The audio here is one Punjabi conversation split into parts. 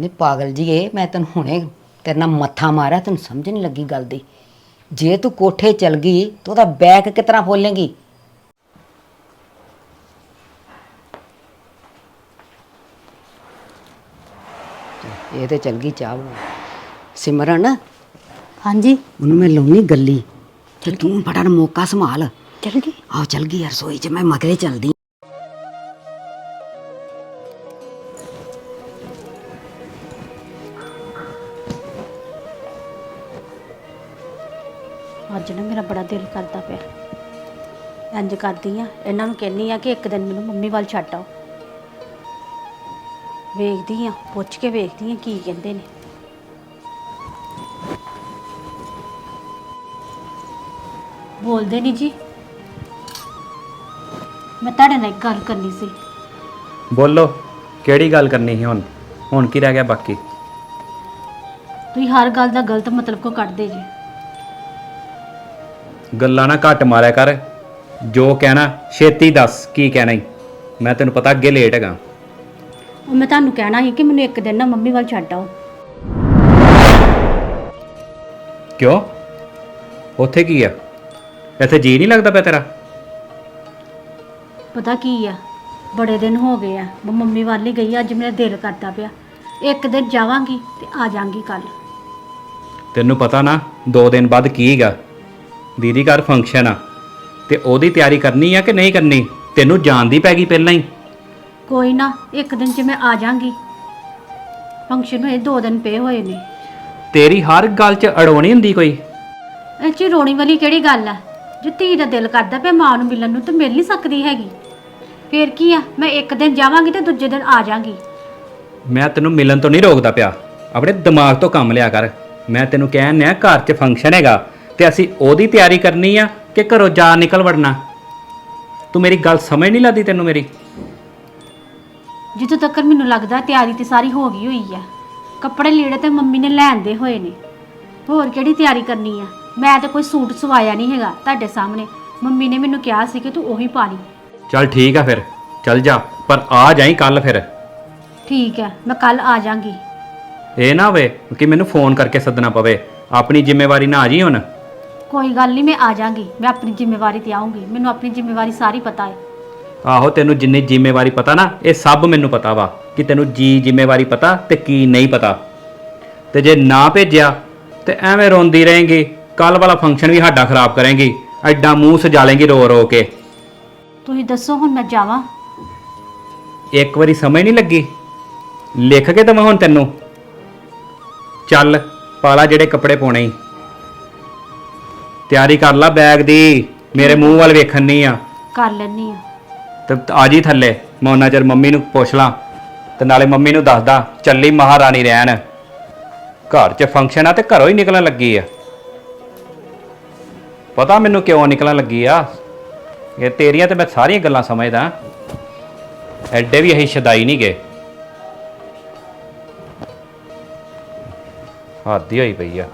नहीं पागल जी ये मैं तेन हुणे तेरे नाल मत्था मारिया तेन समझ नहीं लगी गल दी। जे तू कोठे चल गई तो ओदा बैग किस तरह खोलेंगी? ये तो चल गई चाह बना। सिमरन हाँ जी उन्होंने मैं लाउनी गली ते तू बड़ा मौका संभाल। चल गई। आओ चल गई रसोई च मैं मगरे चलदी। ਅੱਜ ਨਾ ਮੇਰਾ ਬੜਾ ਦਿਲ ਕਰਦਾ ਪਿਆ। ਇੰਜ ਕਰਦੀ ਆ ਇਹਨਾਂ ਨੂੰ ਕਹਿੰਨੀ ਆ ਕਿ ਇੱਕ ਦਿਨ ਮੈਨੂੰ ਮੰਮੀ ਵੱਲ ਛੱਡ ਆਓ। ਵੇਖਦੀ ਆ ਪੁੱਛ ਕੇ ਵੇਖਦੀ ਆ ਕੀ ਕਹਿੰਦੇ ਨੇ। ਬੋਲਦੇ ਨਹੀਂ ਜੀ। ਮੈਂ ਤੁਹਾਡੇ ਨਾਲ ਇੱਕ ਗੱਲ ਕਰਨੀ ਸੀ। ਬੋਲੋ ਕਿਹੜੀ ਗੱਲ ਕਰਨੀ ਸੀ ਹੁਣ ਕੀ ਰਹਿ ਗਿਆ ਬਾਕੀ? ਤੁਸੀਂ ਹਰ ਗੱਲ ਦਾ ਗਲਤ ਮਤਲਬ ਕੋ ਕੱਢਦੇ ਜੀ। ਗੱਲਾਂ ਨਾ ਘੱਟ ਮਾਰਿਆ ਕਰ, ਜੋ ਕਹਿਣਾ ਛੇਤੀ ਦੱਸ ਕੀ ਕਹਿਣਾ ਈ। ਮੈਂ ਤੈਨੂੰ ਪਤਾ ਅੱਗੇ ਲੇਟ ਹੈਗਾ। ਉਹ ਮੈਂ ਤੁਹਾਨੂੰ ਕਹਿਣਾ ਸੀ ਕਿ ਮੈਨੂੰ ਇੱਕ ਦਿਨ ਨਾ ਮੰਮੀ ਵੱਲ ਛੱਡ ਆਓ। ਕਿਉਂ ਉੱਥੇ ਕੀ ਆ? ਇੱਥੇ ਜੀ ਨਹੀਂ ਲੱਗਦਾ ਪਿਆ ਤੇਰਾ? ਪਤਾ ਕੀ ਆ ਬੜੇ ਦਿਨ ਹੋ ਗਏ ਆ ਮੈਂ ਮੰਮੀ ਵੱਲ ਹੀ ਗਈ। ਅੱਜ ਮੇਰਾ ਦਿਲ ਕਰਦਾ ਪਿਆ ਇੱਕ ਦਿਨ ਜਾਵਾਂਗੀ ਤੇ ਆ ਜਾਵਾਂਗੀ ਕੱਲ। ਤੈਨੂੰ ਪਤਾ ਨਾ 2 ਦਿਨ ਬਾਅਦ ਕੀ ਹੈਗਾ? ਦੀਦੀ ਘਰ ਫੰਕਸ਼ਨ ਆ ਤੇ ਉਹਦੀ ਤਿਆਰੀ ਕਰਨੀ ਆ ਕਿ ਨਹੀਂ ਕਰਨੀ? ਤੈਨੂੰ ਜਾਣ ਦੀ ਪੈ ਗਈ ਪਹਿਲਾਂ ਹੀ। ਕੋਈ ਨਾ ਇੱਕ ਦਿਨ 'ਚ ਮੈਂ ਆ ਜਾਵਾਂਗੀ। ਫੰਕਸ਼ਨ ਹੋਏ 2 ਦਿਨ ਪਏ ਹੋਏ ਨੇ। ਤੇਰੀ ਹਰ ਗੱਲ 'ਚ ਅੜੋਣੀ ਹੁੰਦੀ ਕੋਈ? ਇਹ 'ਚ ਰੋਣੀ ਵਾਲੀ ਕਿਹੜੀ ਗੱਲ ਆ? ਜੇ ਧੀ ਦਾ ਦਿਲ ਕਰਦਾ ਪਿਆ ਮਾਂ ਨੂੰ ਮਿਲਣ ਨੂੰ ਤਾਂ ਮਿਲ ਨਹੀਂ ਸਕਦੀ ਹੈਗੀ। ਫੇਰ ਕੀ ਆ ਮੈਂ ਇੱਕ ਦਿਨ ਜਾਵਾਂਗੀ ਤੇ ਦੂਜੇ ਦਿਨ ਆ ਜਾਵਾਂਗੀ। ਮੈਂ ਤੈਨੂੰ ਮਿਲਣ ਤੋਂ ਨਹੀਂ ਰੋਕਦਾ ਪਿਆ, ਆਪਣੇ ਦਿਮਾਗ ਤੋਂ ਕੰਮ ਲਿਆ ਕਰ। ਮੈਂ ਤੈਨੂੰ ਕਹਿਣ ਆ ਘਰ 'ਚ ਫੰਕਸ਼ਨ ਹੈਗਾ ਤੇ ਅਸੀਂ ਉਹਦੀ ਤਿਆਰੀ ਕਰਨੀ ਆ ਕਿ ਘਰੋਂ ਜਾ ਨਿਕਲ ਵੜਨਾ? ਤੂੰ ਮੇਰੀ ਗੱਲ ਸਮਝ ਨਹੀਂ ਲੱਗਦੀ ਤੈਨੂੰ ਮੇਰੀ? ਜਿੱਥੋਂ ਤੱਕ ਮੈਨੂੰ ਲੱਗਦਾ ਤਿਆਰੀ ਤੇ ਸਾਰੀ ਹੋ ਗਈ ਹੋਈ ਆ। ਕੱਪੜੇ ਲੀੜੇ ਤੇ ਮੰਮੀ ਨੇ ਲੈਂਦੇ ਹੋਏ ਨੇ। ਹੋਰ ਕਿਹੜੀ ਤਿਆਰੀ ਕਰਨੀ ਆ? ਮੈਂ ਤਾਂ ਕੋਈ ਸੂਟ ਸਵਾਇਆ ਨਹੀਂ ਹੈਗਾ ਤੁਹਾਡੇ ਸਾਹਮਣੇ। ਮੰਮੀ ਨੇ ਮੈਨੂੰ ਕਿਹਾ ਸੀ ਕਿ ਤੂੰ ਉਹੀ ਪਾ ਲਈ। ਚੱਲ ਠੀਕ ਆ ਫਿਰ ਚੱਲ ਜਾ, ਪਰ ਆ ਜਾਈ ਕੱਲ ਫਿਰ। ਠੀਕ ਹੈ ਮੈਂ ਕੱਲ ਆ ਜਾਵਾਂਗੀ। ਇਹ ਨਾ ਹੋਵੇ ਕਿ ਮੈਨੂੰ ਫੋਨ ਕਰਕੇ ਸੱਦਣਾ ਪਵੇ। ਆਪਣੀ ਜ਼ਿੰਮੇਵਾਰੀ ਨਾ ਆ ਜੀ ਹੁਣ। ਕੋਈ ਗੱਲ ਨਹੀਂ ਮੈਂ ਆ ਜਾਵਾਂਗੀ। ਮੈਂ ਆਪਣੀ ਜ਼ਿੰਮੇਵਾਰੀ ਤੇ ਆਉਂਗੀ। ਮੈਨੂੰ ਆਪਣੀ ਜ਼ਿੰਮੇਵਾਰੀ ਸਾਰੀ ਪਤਾ ਹੈ। ਆਹੋ ਤੈਨੂੰ ਜਿੰਨੀ ਜ਼ਿੰਮੇਵਾਰੀ ਪਤਾ ਨਾ ਇਹ ਸਭ ਮੈਨੂੰ ਪਤਾ ਵਾ ਕਿ ਤੈਨੂੰ ਜੀ ਜ਼ਿੰਮੇਵਾਰੀ ਪਤਾ ਤੇ ਕੀ ਨਹੀਂ ਪਤਾ। ਤੇ ਜੇ ਨਾ ਭੇਜਿਆ ਤੇ ਐਵੇਂ ਰੋਂਦੀ ਰਹੇਂਗੀ। ਕੱਲ ਵਾਲਾ ਫੰਕਸ਼ਨ ਵੀ ਸਾਡਾ ਖਰਾਬ ਕਰੇਂਗੀ। ਐਡਾ ਮੂੰਹ ਸਜਾ ਲੇਂਗੀ ਰੋ ਰੋ ਕੇ। ਤੁਸੀਂ ਦੱਸੋ ਹੁਣ ਮੈਂ ਜਾਵਾਂ? ਇੱਕ ਵਾਰੀ ਸਮਝ ਨਹੀਂ ਲੱਗੀ? ਲਿਖ ਕੇ ਦਵਾਂ ਹੁਣ ਤੈਨੂੰ? ਚੱਲ ਪਾਲਾ ਜਿਹੜੇ ਕੱਪੜੇ ਪਾਉਣੇ ਈ। ਤਿਆਰੀ ਕਰ ਲਾ ਬੈਗ ਦੀ, ਮੇਰੇ ਮੂੰਹ ਵੱਲ ਵੇਖਣ ਨਹੀਂ ਆ। ਕਰ ਲੈਣੀ ਆ। ਤੇ ਆ ਜੀ ਥੱਲੇ, ਮੈਂ ਉਹਨਾਂ ਚਿਰ ਮੰਮੀ ਨੂੰ ਪੁੱਛ ਲਾਂ ਤੇ ਨਾਲੇ ਮੰਮੀ ਨੂੰ ਦੱਸਦਾ ਚੱਲੀ ਮਹਾਰਾਣੀ ਰਹਿਣ। ਘਰ 'ਚ ਫੰਕਸ਼ਨ ਆ ਤੇ ਘਰੋਂ ਹੀ ਨਿਕਲਣ ਲੱਗੀ ਆ। ਪਤਾ ਮੈਨੂੰ ਕਿਉਂ ਨਿਕਲਣ ਲੱਗੀ ਆ। ਇਹ ਤੇਰੀਆਂ ਤੇ ਮੈਂ ਸਾਰੀਆਂ ਗੱਲਾਂ ਸਮਝਦਾ। ਐਡੇ ਵੀ ਅਸੀਂ ਸ਼ਦਾਈ ਨਹੀਂ ਗਏ। ਹੱਦ ਹੀ ਹੋਈ ਪਈ ਆ।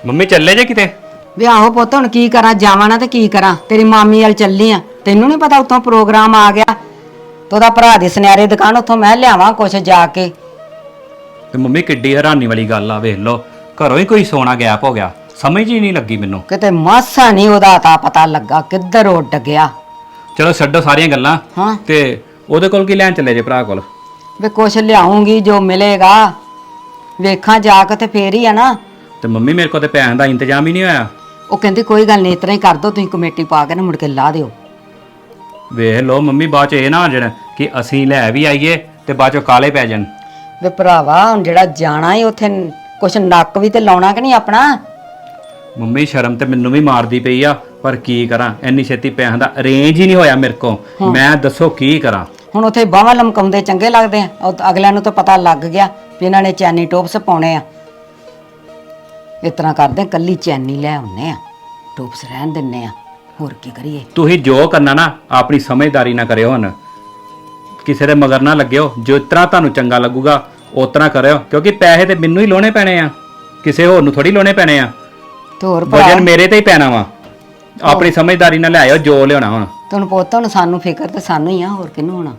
ਮੰਮੀ ਚੱਲੇ ਜੇ ਕਿਤੇ? ਵੇ ਆਹੋ ਪੁੱਤ ਹੁਣ ਕੀ ਕਰਾਂ, ਜਾਵਾਂ ਨਾ ਤੇ ਕੀ ਕਰਾਂ। ਤੇਰੀ ਮਾਮੀ ਵੱਲ ਚੱਲੀ ਆ। ਤੈਨੂੰ ਨਹੀਂ ਪਤਾ ਉੱਥੋਂ ਪ੍ਰੋਗਰਾਮ ਆ ਗਿਆ ਤੇ ਉਹਦਾ ਭਰਾ ਦੀ ਸੁਨਿਆਰੇ ਦੁਕਾਨ ਉੱਥੋਂ ਮੈਂ ਲਿਆਵਾਂ ਕੁਛ ਜਾ ਕੇ। ਤੇ ਮੰਮੀ ਕਿੱਡੀ ਹੈਰਾਨੀ ਵਾਲੀ ਗੱਲ ਆ। ਵੇਖ ਲਓ ਘਰੋਂ ਹੀ ਕੋਈ ਸੋਨਾ ਗੈਪ ਹੋ ਗਿਆ। ਸਮਝ ਹੀ ਨਹੀਂ ਲੱਗੀ ਮੈਨੂੰ। ਕਿਤੇ ਮਾਸਾ ਨਹੀਂ ਉਹਦਾ ਤਾਂ ਪਤਾ ਲੱਗਾ ਕਿੱਧਰ ਉੱਡ ਗਿਆ। ਚਲੋ ਛੱਡੋ ਸਾਰੀਆਂ ਗੱਲਾਂ। ਹਾਂ ਤੇ ਉਹਦੇ ਕੋਲ ਕੀ ਲੈਣ ਚੱਲੇ ਜੇ ਭਰਾ ਕੋਲ? ਵੇ ਕੁਛ ਲਿਆਉਂਗੀ ਜੋ ਮਿਲੇਗਾ। ਵੇਖਾਂ ਜਾ ਕੇ ਤੇ ਫੇਰ ਹੀ ਆ ਨਾ। ਤੇ ਮੰਮੀ ਮੇਰੇ ਕੋਲ ਤੇ ਪੈਸਿਆਂ ਦਾ ਇੰਤਜ਼ਾਮ ਹੀ ਨਹੀਂ ਹੋਇਆ। ਉਹ ਕਹਿੰਦੀ ਕੋਈ ਗੱਲ ਨਹੀਂ ਇਤਨਾ ਹੀ ਕਰ ਦੋ ਤੁਸੀਂ ਕਮੇਟੀ ਪਾ ਕੇ ਨਾ ਮੁੜ ਕੇ ਲਾ ਦਿਓ। ਵੇਖ ਲਓ ਮੰਮੀ ਬਾਅਦ ਚ ਇਹ ਨਾ ਹੋ ਜਾਣ ਕਿ ਅਸੀਂ ਲੈ ਵੀ ਆਈਏ ਤੇ ਬਾਅਦ ਚੋਂ ਕਾਲੇ ਪੈ ਜਾਣ। ਵੇ ਭਰਾਵਾ ਹੁਣ ਜਿਹੜਾ ਜਾਣਾ ਈ ਉੱਥੇ ਕੁਛ ਨੱਕ ਵੀ ਤੇ ਲਾਉਣਾ ਕਿ ਨਹੀਂ ਆਪਣਾ। ਮੰਮੀ ਸ਼ਰਮ ਤੇ ਮੈਨੂੰ ਵੀ ਮਾਰਦੀ ਪਈ ਆ, ਪਰ ਕੀ ਕਰਾਂ ਇੰਨੀ ਛੇਤੀ ਪੈਸਿਆਂ ਦਾ ਅਰੇਂਜ ਹੀ ਨਹੀਂ ਹੋਇਆ ਮੇਰੇ ਕੋਲ। ਮੈਂ ਦੱਸੋ ਕੀ ਕਰਾਂ। ਹੁਣ ਉੱਥੇ ਬਾਹਾਂ ਲਮਕਾਉਂਦੇ ਚੰਗੇ ਲੱਗਦੇ ਆ। ਉਹ ਅਗਲਿਆਂ ਨੂੰ ਤਾਂ ਪਤਾ ਲੱਗ ਗਿਆ ਵੀ ਇਹਨਾਂ ਨੇ ਚੈਨੀ ਟੋਪਸ ਪਾਉਣੇ ਆ। ਇਸ ਤਰ੍ਹਾਂ ਕਰਦੇ ਕੱਲੀ ਚੈਨੀ ਲੈ ਆਉਨੇ ਆ, ਟੋਪਸ ਰਹਿਣ ਦਿੰਨੇ ਆ। ਹੋਰ ਕੀ ਕਰੀਏ। ਤੁਸੀਂ ਜੋ ਕਰਨਾ ਨਾ ਆਪਣੀ ਸਮਝਦਾਰੀ ਨਾਲ ਕਰਿਓ। ਹੁਣ ਕਿਸੇ ਦੇ ਮਗਰ ਨਾ ਲੱਗਿਓ, ਜੋ ਤਰ੍ਹਾਂ ਤੁਹਾਨੂੰ ਚੰਗਾ ਲੱਗੂਗਾ ਉਸ ਤਰ੍ਹਾਂ ਕਰਿਓ, ਕਿਉਂਕਿ ਪੈਸੇ ਤੇ ਮੈਨੂੰ ਹੀ ਲਾਉਣੇ ਪੈਣੇ ਆ, ਕਿਸੇ ਹੋਰ ਨੂੰ ਥੋੜੀ ਲਾਉਣੇ ਪੈਣੇ ਆ। ਤੇ ਹੋਰ ਭਰਾ ਵਜਨ ਮੇਰੇ ਤੇ ਹੀ ਪੈਣਾ ਵਾ। ਆਪਣੀ ਸਮਝਦਾਰੀ ਨਾਲ ਲਿਆਇਓ ਜੋ ਲਿਆਉਣਾ ਹੁਣ। ਤੈਨੂੰ ਪੁੱਤ ਹੁਣ ਸਾਨੂੰ ਫਿਕਰ ਤੇ ਸਾਨੂੰ ਹੀ ਆ, ਹੋਰ ਕਿਹਨੂੰ ਹੋਣਾ।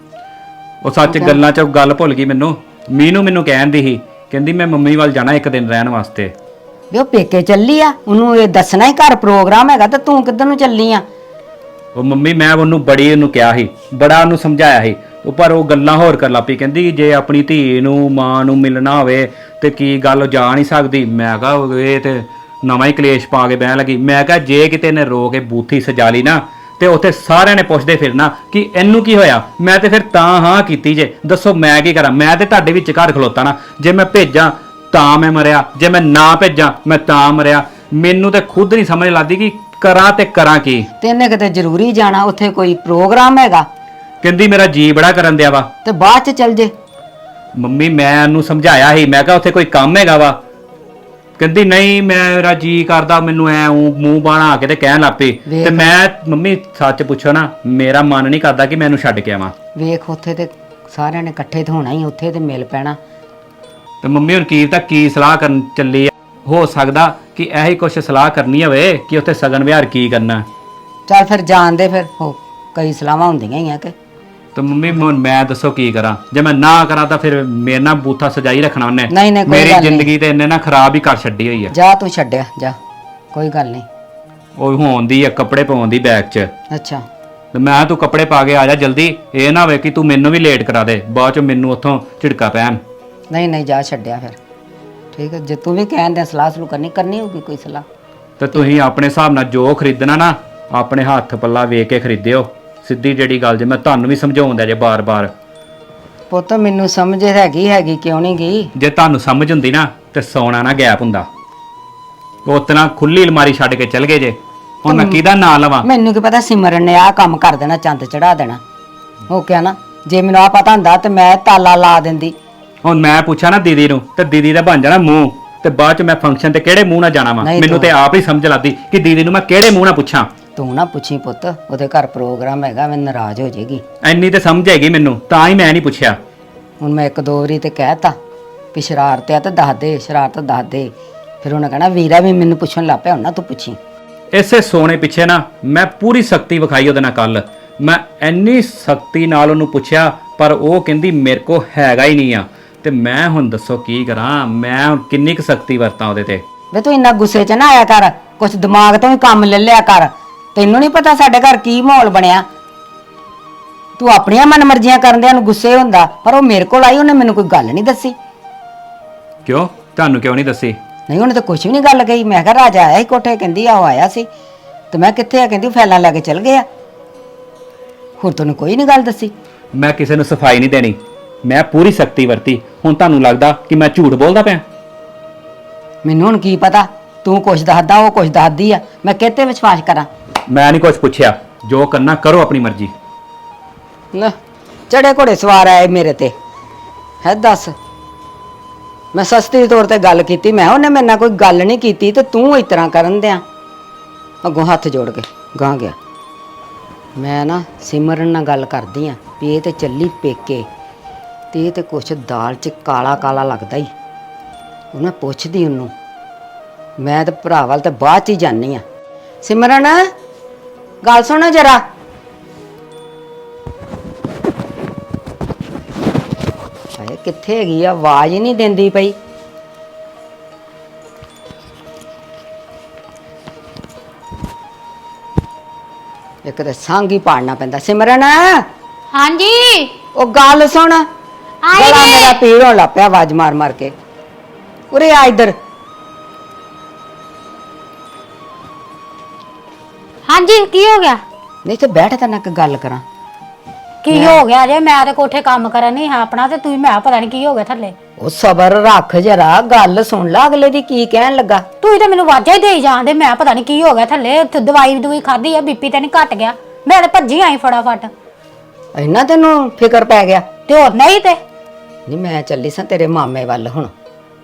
ਉਹ ਸੱਚ ਗੱਲਾਂ 'ਚ ਗੱਲ ਭੁੱਲ ਗਈ ਮੈਨੂੰ ਕਹਿੰਦੀ ਸੀ, ਕਹਿੰਦੀ ਮੈਂ ਮੰਮੀ ਵੱਲ ਜਾਣਾ ਇੱਕ ਦਿਨ ਰਹਿਣ ਵਾਸਤੇ। ਵੀ ਉਹ ਪੇਕੇ ਚੱਲੀ ਆ, ਉਹਨੂੰ ਇਹ ਦੱਸਣਾ ਹੀ ਘਰ ਪ੍ਰੋਗਰਾਮ ਹੈਗਾ, ਤੇ ਤੂੰ ਕਿੱਧਰ ਨੂੰ ਚੱਲੀ ਆ? ਉਹ ਮੰਮੀ ਮੈਂ ਉਹਨੂੰ ਕਿਹਾ ਸੀ, ਬੜਾ ਉਹਨੂੰ ਸਮਝਾਇਆ ਸੀ, ਪਰ ਉਹ ਗੱਲਾਂ ਹੋਰ ਕਰ ਲੱਪੀ। ਕਹਿੰਦੀ ਜੇ ਆਪਣੀ ਧੀ ਨੂੰ ਮਾਂ ਨੂੰ ਮਿਲਣਾ ਹੋਵੇ ਤੇ ਕੀ ਗੱਲ ਜਾ ਨਹੀਂ ਸਕਦੀ। ਮੈਂ ਕਿਹਾ ਇਹ ਤੇ ਨਵਾਂ ਹੀ ਕਲੇਸ਼ ਪਾ ਕੇ ਬਹਿਣ ਲੱਗੀ। ਮੈਂ ਕਿਹਾ ਜੇ ਕਿਤੇ ਨੇ ਰੋ ਕੇ ਬੂਥੀ ਸਜਾ ਲਈ ਨਾ ਤੇ ਉੱਥੇ ਸਾਰਿਆਂ ਨੇ ਪੁੱਛਦੇ ਫਿਰਨਾ ਕਿ ਇਹਨੂੰ ਕੀ ਹੋਇਆ। ਮੈਂ ਤੇ ਫਿਰ ਤਾਂ ਹਾਂ ਕੀਤੀ ਜੇ, ਦੱਸੋ ਮੈਂ ਕੀ ਕਰਾਂ? ਮੈਂ ਤੇ ਤੁਹਾਡੇ ਵਿੱਚ ਘਰ ਖਲੋਤਾ ਨਾ। ਜੇ ਮੈਂ ਭੇਜਾਂ ਤਾਂ ਮੈਂ ਮਰਿਆ, ਜੇ ਮੈਂ ਨਾ ਭੇਜਾਂ ਮੈਂ ਤਾਂ ਮਰਿਆ। ਮੈਨੂੰ ਤੇ ਖੁਦ ਨਹੀਂ ਸਮਝ ਲੱਗਦੀ ਕਿ ਕਰਾਂ ਤੇ ਕਰਾਂ ਕੀ। ਤੇ ਇਹਨੇ ਕਿਤੇ ਜ਼ਰੂਰੀ ਜਾਣਾ, ਉੱਥੇ ਕੋਈ ਪ੍ਰੋਗਰਾਮ ਹੈਗਾ? ਕਹਿੰਦੀ ਮੇਰਾ ਜੀ ਬੜਾ ਕਰਨ ਦਿਆ ਵਾ। ਤੇ ਬਾਅਦ ਚ ਚੱਲ ਜੇ। ਮੰਮੀ ਮੈਂ ਉਹਨੂੰ ਸਮਝਾਇਆ ਸੀ, ਮੈਂ ਕਿਹਾ ਉੱਥੇ ਕੋਈ ਕੰਮ ਹੈਗਾ ਵਾ। ਕਹਿੰਦੀ ਨਹੀਂ ਮੇਰਾ ਜੀ ਕਰਦਾ, ਮੈਨੂੰ ਐ ਮੂੰਹ ਬਣਾ ਕੇ ਤੇ ਕਹਿਣ ਲੱਗ ਪਈ। ਤੇ ਮੈਂ ਮੰਮੀ ਸੱਚ ਪੁੱਛੋ ਨਾ, ਮੇਰਾ ਮਨ ਨਹੀਂ ਕਰਦਾ ਕਿ ਮੈਂ ਇਹਨੂੰ ਛੱਡ ਕੇ ਆਵਾਂ। ਵੇਖ ਉੱਥੇ ਤੇ ਸਾਰਿਆਂ ਨੇ ਇਕੱਠੇ ਤੇ ਹੋਣਾ ਹੀ, ਉੱਥੇ ਤੇ ਮਿਲ ਪੈਣਾ। ਤੇ ਮੰਮੀ ਹੁਣ ਕੀ ਸਲਾਹ ਕਰਨ ਚੱਲੀ ਆ? ਹੋ ਸਕਦਾ ਕਿ ਇਹੀ ਕੁਛ ਸਲਾਹ ਕਰਨੀ ਹੋਵੇ ਕਿ ਉੱਥੇ ਸਗਨ ਵਿਹਾਰ ਕੀ ਕਰਨਾ। ਚੱਲ ਫਿਰ ਜਾਣ ਦੇ, ਫਿਰ ਹੋ ਕਈ ਸਲਾਹਾਂ ਹੁੰਦੀਆਂ ਹੀ ਆ ਕਿ। ਤੇ ਮੰਮੀ ਹੁਣ ਮੈਂ ਦੱਸੋ ਕੀ ਕਰਾਂ? ਜੇ ਮੈਂ ਨਾ ਕਰਾਂ ਤਾਂ ਫਿਰ ਮੇਰੇ ਨਾਲ ਬੂਥਾ ਸਜਾਈ ਰੱਖਣਾ ਉਹਨੇ। ਨਹੀਂ ਕੋਈ ਮੇਰੀ ਗੱਲ ਜ਼ਿੰਦਗੀ ਤੇ ਇਹਨੇ ਨਾ ਖਰਾਬ ਹੀ ਕਰ ਛੱਡੀ ਹੋਈ ਆ। ਜਾ ਤੂੰ ਛੱਡਿਆ ਜਾ, ਕੋਈ ਗੱਲ ਨਹੀਂ। ਉਹ ਹੋਣ ਆ ਕੱਪੜੇ ਪਾਉਣ ਦੀ ਬੈਗ 'ਚ। ਅੱਛਾ ਤੇ ਮੈਂ ਤੂੰ ਕੱਪੜੇ ਪਾ ਕੇ ਆ ਜਾ ਜਲਦੀ, ਇਹ ਨਾ ਹੋਵੇ ਕਿ ਤੂੰ ਮੈਨੂੰ ਵੀ ਲੇਟ ਕਰਾ ਦੇ, ਬਾਅਦ 'ਚ ਮੈਨੂੰ ਉੱਥੋਂ ਝਿੜਕਾ ਪੈਣ। ਨਹੀਂ ਜਾ ਛੱਡਿਆ ਫਿਰ, ਠੀਕ ਹੈ। ਜੇ ਤੂੰ ਵੀ ਕਹਿਣ ਦੇ ਸਲਾਹ ਸਲੂ ਕਰਨੀ ਹੋਊਗੀ ਕੋਈ ਸਲਾਹ। ਤੇ ਤੁਸੀਂ ਆਪਣੇ ਹਿਸਾਬ ਨਾਲ ਜੋ ਖਰੀਦਣਾ ਨਾ ਆਪਣੇ ਹੱਥ ਪੱਲਾ ਵੇਖ ਕੇ ਖਰੀਦਿਓ। ਸਿੱਧੀ ਜਿਹੜੀ ਗੱਲ ਜੇ ਮੈਂ ਤੁਹਾਨੂੰ ਵੀ ਸਮਝਾਉਂਦਾ ਜੇ ਬਾਰ-ਬਾਰ। ਪੁੱਤ ਮੈਨੂੰ ਸਮਝ ਹੈਗੀ ਕਿਉਂ ਨਹੀਂ ਗਈ? ਜੇ ਤੁਹਾਨੂੰ ਸਮਝ ਹੁੰਦੀ ਨਾ ਤੇ ਸੌਣਾ ਨਾ ਗੈਪ ਹੁੰਦਾ। ਉਤਨਾ ਖੁੱਲੀ ਅਲਮਾਰੀ ਛੱਡ ਕੇ ਚਲ ਗਏ ਜੇ। ਹੁਣ ਮੈਂ ਕਿਹਦਾ ਨਾਂ ਲਵਾਂ? ਮੈਨੂੰ ਕੀ ਪਤਾ ਸਿਮਰਨ ਨੇ ਆਹ ਕੰਮ ਕਰ ਦੇਣਾ, ਚੰਦ ਚੜਾ ਦੇਣਾ। ਹੋ ਗਿਆ ਨਾ, ਜੇ ਮੈਨੂੰ ਆ ਪਤਾ ਹੁੰਦਾ ਤੇ ਮੈਂ ਤਾਲਾ ਲਾ ਦਿੰਦੀ। ਹੁਣ ਮੈਂ ਪੁੱਛਾਂ ਨਾ ਦੀਦੀ ਨੂੰ ਤੇ ਦੀਦੀ ਦਾ ਬਣ ਜਾਣਾ ਮੂੰਹ, ਤੇ ਬਾਅਦ 'ਚ ਮੈਂ ਫੰਕਸ਼ਨ ਤੇ ਕਿਹੜੇ ਮੂੰਹ ਨਾਲ ਜਾਣਾ ਵਾ? ਮੈਨੂੰ ਤੇ ਆਪ ਹੀ ਸਮਝ ਲੱਗਦੀ ਕਿ ਦੀਦੀ ਨੂੰ ਮੈਂ ਕਿਹੜੇ ਮੂੰਹ ਨਾਲ ਪੁੱਛਾਂ। ਤੂੰ ਨਾ ਪੁੱਛੀ ਪੁੱਤ, ਉਹਦੇ ਘਰ ਪ੍ਰੋਗਰਾਮ ਹੈਗਾ, ਮੈਂ ਨਾਰਾਜ਼ ਹੋ ਜਾਏਗੀ। ਐਨੀ ਤੇ ਸਮਝ ਹੈਗੀ ਮੈਨੂੰ, ਤਾਂ ਹੀ ਮੈਂ ਨਹੀਂ ਪੁੱਛਿਆ। ਹੁਣ ਮੈਂ ਇੱਕ ਦੋ ਵਾਰੀ ਤੇ ਕਹਿਤਾ ਵੀ ਸ਼ਰਾਰਤ ਆ ਤੇ ਦੱਸ ਦੇ, ਸ਼ਰਾਰਤ ਦੱਸ ਦੇ। ਫਿਰ ਉਹਨੇ ਕਹਿਣਾ ਵੀਰਾ ਵੀ ਮੈਨੂੰ ਪੁੱਛਣ ਲੱਗ ਪਿਆ, ਹੁਣ ਨਾ ਤੂੰ ਪੁੱਛੀ। ਇਸੇ ਸੋਨੇ ਪਿੱਛੇ ਨਾ ਮੈਂ ਪੂਰੀ ਸਖਤੀ ਵਿਖਾਈ ਉਹਦੇ ਨਾਲ ਕੱਲ। ਮੈਂ ਇੰਨੀ ਸਖਤੀ ਨਾਲ ਉਹਨੂੰ ਪੁੱਛਿਆ, ਪਰ ਉਹ ਕਹਿੰਦੀ ਮੇਰੇ ਕੋ ਹੈਗਾ ਹੀ ਨਹੀਂ ਆ। ਤੇ ਮੈਂ ਹੁਣ ਦੱਸੋ ਕੀ ਕਰਾਂ? ਮੈਂ ਹੁਣ ਕਿੰਨੀ ਕੁ ਸਖਤੀ ਵਰਤਾਂ ਉਹਦੇ ਤੇ? ਵੇ ਤੂੰ ਇੰਨਾ ਗੁੱਸੇ 'ਚ ਨਾ ਆਇਆ ਕਰ, ਕੁਛ ਦਿਮਾਗ ਤੋਂ ਵੀ ਕੰਮ ਲੈ ਲਿਆ ਕਰ। ਤੈਨੂੰ ਨਹੀਂ ਪਤਾ ਸਾਡੇ ਘਰ ਕੀ ਮਾਹੌਲ ਬਣਿਆ। ਤੂੰ ਆਪਣੀਆਂ ਮਨਮਰਜ਼ੀਆਂ ਕਰਦਿਆਂ ਨੂੰ ਗੁੱਸੇ ਹੁੰਦਾ, ਪਰ ਉਹ ਮੇਰੇ ਕੋਲ ਆਈ, ਉਹਨੇ ਮੈਨੂੰ ਕੋਈ ਗੱਲ ਨਹੀਂ ਦੱਸੀ। ਕਿਉਂ? ਤੁਹਾਨੂੰ ਕਿਉਂ ਨਹੀਂ ਦੱਸੀ? ਨਹੀਂ ਉਹਨੇ ਤਾਂ ਕੁਛ ਵੀ ਨਹੀਂ ਗੱਲ ਕਹੀ। ਮੈਂ ਕਿਹਾ ਰਾਜਾ ਆਇਆ ਸੀ ਕੋਠੇ, ਕਹਿੰਦੀ ਆ ਉਹ ਆਇਆ ਸੀ। ਤੇ ਮੈਂ ਕਿੱਥੇ ਆ? ਕਹਿੰਦੀ ਫੈਲਾਂ ਲੈ ਕੇ ਚਲ ਗਿਆ। ਹੋਰ ਤੈਨੂੰ ਕੋਈ ਨਹੀਂ ਗੱਲ ਦੱਸੀ? ਮੈਂ ਕਿਸੇ ਨੂੰ ਸਫਾਈ ਨਹੀਂ ਦੇਣੀ, ਮੈਂ ਪੂਰੀ ਸਖਤੀ ਵਰਤੀ। ਹੁਣ ਤੁਹਾਨੂੰ ਲੱਗਦਾ ਕਿ ਮੈਂ ਝੂਠ ਬੋਲਦਾ ਪਿਆ? ਮੈਨੂੰ ਹੁਣ ਕੀ ਪਤਾ, ਤੂੰ ਕੁਛ ਦੱਸਦਾ ਉਹ ਕੁਛ ਦੱਸਦੀ ਆ, ਮੈਂ ਕਿਤੇ ਵਿਸ਼ਵਾਸ ਕਰਾਂ? ਮੈਂ ਨਹੀਂ ਕੁਝ ਪੁੱਛਿਆ, ਜੋ ਕਰਨਾ ਕਰੋ ਆਪਣੀ ਮਰਜ਼ੀ। ਨਾ ਚੜੇ ਘੋੜੇ ਸਵਾਰ ਆਏ ਮੇਰੇ ਤੇ ਹੈ। ਦੱਸ, ਮੈਂ ਸਸਤੀ ਤੌਰ ਤੇ ਗੱਲ ਕੀਤੀ, ਮੈਂ ਉਹਨੇ ਮੇਰੇ ਨਾਲ ਕੋਈ ਗੱਲ ਨਹੀਂ ਕੀਤੀ ਤੇ ਤੂੰ ਇਸ ਤਰ੍ਹਾਂ ਕਰਨ ਦਿਆਂ। ਅੱਗੋਂ ਹੱਥ ਜੋੜ ਕੇ ਗਾਂ ਗਿਆ। ਮੈਂ ਨਾ ਸਿਮਰਨ ਨਾਲ ਗੱਲ ਕਰਦੀ ਆ ਵੀ ਇਹ ਤੇ ਚੱਲੀ ਪੇਕੇ, ਤੇ ਇਹ ਤੇ ਕੁਛ ਦਾਲ 'ਚ ਕਾਲਾ ਕਾਲਾ ਲੱਗਦਾ ਹੀ। ਉਹ ਮੈਂ ਪੁੱਛਦੀ ਉਹਨੂੰ, ਮੈਂ ਤੇ ਭਰਾ ਵੱਲ ਤੇ ਬਾਅਦ 'ਚ ਹੀ ਜਾਨੀ ਆ। ਸਿਮਰਨ ਗੱਲ ਸੁਣੋ ਜਰਾ। ਹਾਏ ਕਿੱਥੇ ਹੈਗੀ ਆ? ਆਵਾਜ਼ ਹੀ ਨਹੀਂ ਦਿੰਦੀ ਪਈ। ਇੱਕ ਤਾਂ ਸੰਗ ਹੀ ਪਾੜਨਾ ਪੈਂਦਾ। ਸਿਮਰਨ ਹਾਂਜੀ ਉਹ ਗੱਲ ਸੁਣ, ਗਲਾ ਮੇਰਾ ਪੀੜ ਹੋਣ ਲੱਗ ਪਿਆ ਆਵਾਜ਼ ਮਾਰ ਮਾਰ ਕੇ। ਉਰੇ ਆ ਇੱਧਰ। ਹਾਂਜੀ ਕੀ ਹੋ ਗਿਆ? ਨਹੀਂ ਤੇ ਬੈਠ ਤੇ ਨਾ ਇੱਕ ਗੱਲ ਕਰਾਂ। ਕੀ ਹੋ ਗਿਆ ਜੇ? ਮੈਂ ਤੇ ਕੋਠੇ ਕੰਮ ਕਰਨ ਨਹੀਂ ਹਾਂ ਆਪਣਾ, ਤੇ ਤੂੰ ਮੈਂ ਪਤਾ ਨਹੀਂ ਕੀ ਹੋ ਗਿਆ ਥੱਲੇ। ਉਹ ਸਬਰ ਰੱਖ ਜਰਾ, ਗੱਲ ਸੁਣ ਲੈ ਅਗਲੇ ਦੀ ਕੀ ਕਹਿਣ ਲੱਗਾ। ਤੂੰ ਤਾਂ ਮੈਨੂੰ ਵਾਜਾ ਹੀ ਦੇਈ ਜਾਂਦੇ, ਮੈਂ ਪਤਾ ਨਹੀਂ ਕੀ ਹੋ ਗਿਆ ਥੱਲੇ। ਉੱਥੇ ਦਵਾਈ ਖਾਧੀ ਆ, ਬੀਪੀ ਤੇ ਨਹੀਂ ਘਟ ਗਿਆ। ਮੈਂ ਤੇ ਭੱਜੀ ਆਈ ਫਟਾਫਟ। ਇੰਨਾ ਤੈਨੂੰ ਫਿਕਰ ਪੈ ਗਿਆ? ਤੇ ਹੋਰ ਨਹੀਂ ਤੇ ਨਹੀਂ ਮੈਂ ਚੱਲੀ ਸਾਂ ਤੇਰੇ ਮਾਮੇ ਵੱਲ ਹੁਣ,